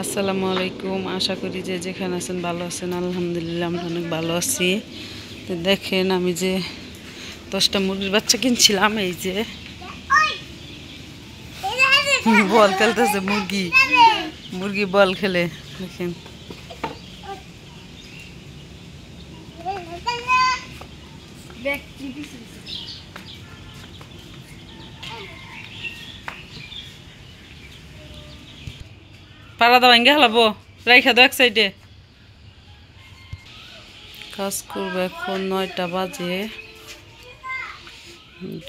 আসসালামু আলাইকুম। আশা করি যে যেখানে আছেন ভালো আছেন। আলহামদুলিল্লাহ আমরা অনেক ভালো আছি। তো দেখেন আমি যে 10টা মুরগির বাচ্চা কিনছিলাম, এই যে বল খেলতেছে মুরগি মুরগি বল খেলে দেখেন। পাড়া দাও এঙ্গে হালাবো, রাইখা দাও এক সাইডে। কাজ করবো এখন 9টা বাজে,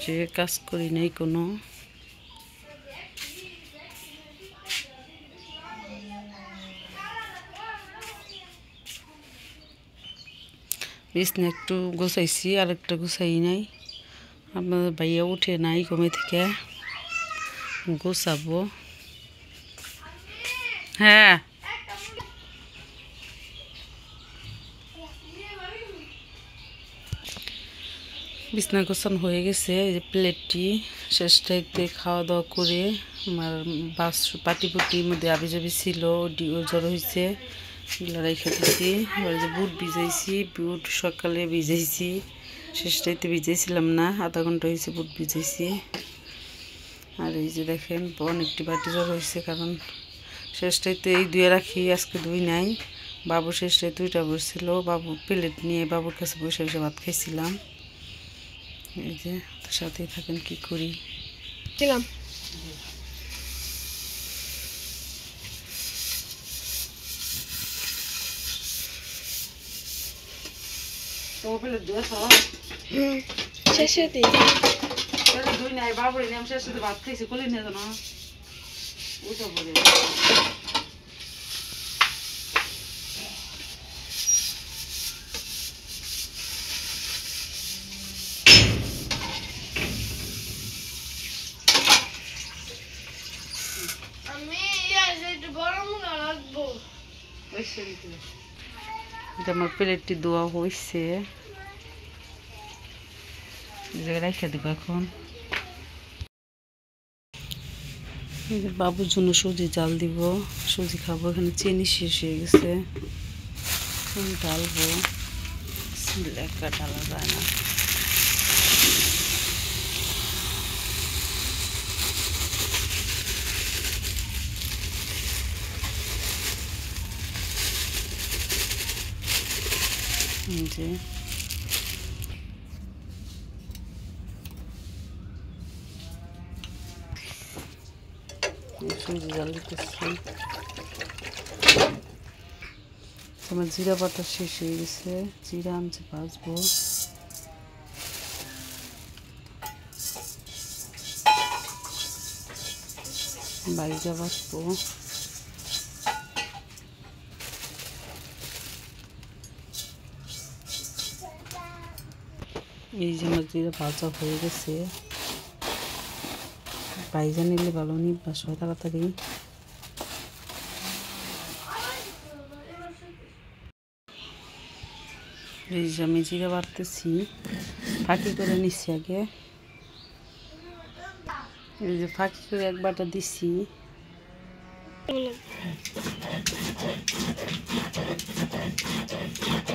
যে কাজ করি নাই কোনো। বিছনা একটু গোছাইছি, আর একটা গোছাই নাই। আপনাদের ভাইয়া উঠে নাই ঘুমে থেকে, গোছাবো। হ্যাঁ, বিছনা গোছানো হয়ে গেছে। এই যে প্লেটটি শেষটাইতে খাওয়া দাওয়া করে আমার বাস পাটিপুটির মধ্যে আবিজাবি ছিল, ডিও জ্বর হয়েছে, এগুলো রেখে দিচ্ছি। এবার যে বুট ভিজাইছি, বুট সকালে ভিজাইছি, শেষটাইতে ভিজাইছিলাম না, আধা ঘন্টা হয়েছে বুট ভিজাইছি। আর এই যে দেখেন অনেকটি বাটি জ্বর হয়েছে, কারণ শেষটাইতে এই ধুয়ে রাখি, আজকে ধুই নাই। বাবু শেষটাই 2টা বসছিল, বাবু প্লেট নিয়ে বাবুর কাছে বসে বসে ভাত খাইছিলাম। এই যে সাথেই থাকেন কি করি। ভাত খাইছি কোলে নিয়ে জানো ওটা বলে আমার প্লেটটি ধোয়া হয়েছে, রেখে দিব এখন। বাবুর জন্য সুজি জাল দিব, সুজি খাবো। এখানে চিনি শেষ হয়ে গেছে, ঢালবো। একা ঢালা যায় না। যে সুজি জাল দিতেছি। আমার জিরা বাটা শেষ হয়ে গেছে, জিরা আনছে ভাজবো। বাইজা ভাজবো। এই যে আমার জিরা ভাজা হয়ে গেছে, বাইজা নিলে ভালো নিবাস হয় তাড়াতাড়ি। এই যে আমি জিরা বাড়তেছি, ফাঁকি করে নিচ্ছি আগে। এই যে ফাঁকি করে একবারটা দিচ্ছি।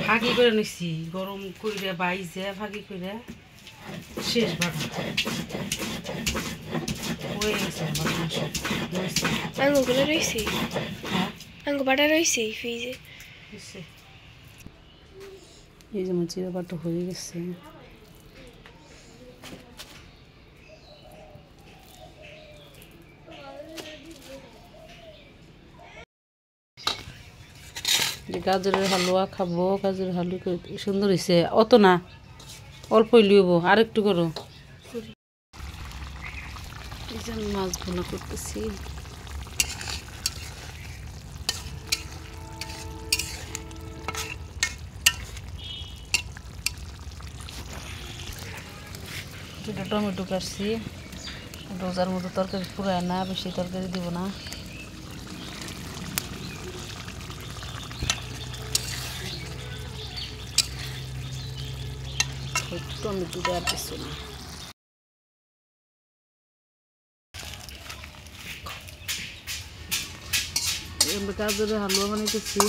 ফাঁকি করে নিচ্ছি, গরম করে বাইজে ফাঁকি করে শেষ বাটা হয়ে গেছে। আঙ্গুগুলো রয়েছে, আঙ্গু বাটা রয়েছে ফ্রিজে। এই যে আমার জিরা বাটা হয়ে গেছে। গাজরের হালুয়া খাবো, গাজরের হালুয়া সুন্দর হয়েছে। অত না, অল্পই লিব, আর একটু করো। এই যে আমি মাছ ভুনা করতেছি। দুটো টমেটো কাটছি, রোজার মতো তরকারি পুরায় না, বেশি তরকারি দিব না। টমেটো দেওয়ার কিছু না। আমরা গাজরের হালুয়া বানাইতেছি।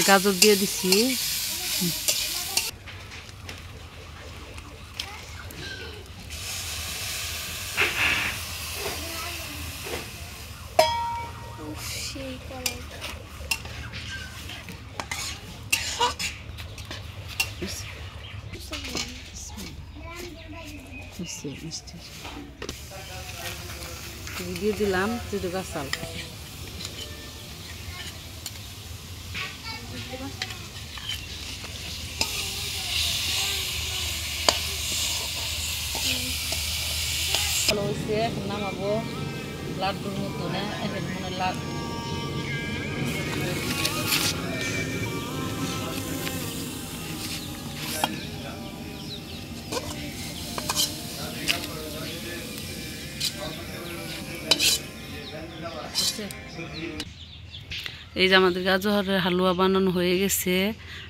গাজর দিয়ে দিছি। দিয়ে দিলাম দুটো গাছাল। ভালো হয়েছে, এখন নামাবো। লাড্ডুর মতো না, এখন মনে লাড্ডু। এই যে আমাদের গাজরের হালুয়া বানানো হয়ে গেছে।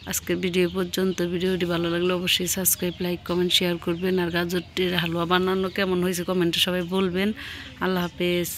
আজকের ভিডিও পর্যন্ত। ভিডিওটি ভালো লাগলে অবশ্যই সাবস্ক্রাইব, লাইক, কমেন্ট, শেয়ার করবেন। আর গাজরটির হালুয়া বানানো কেমন হয়েছে কমেন্টে সবাই বলবেন। আল্লাহ হাফেজ।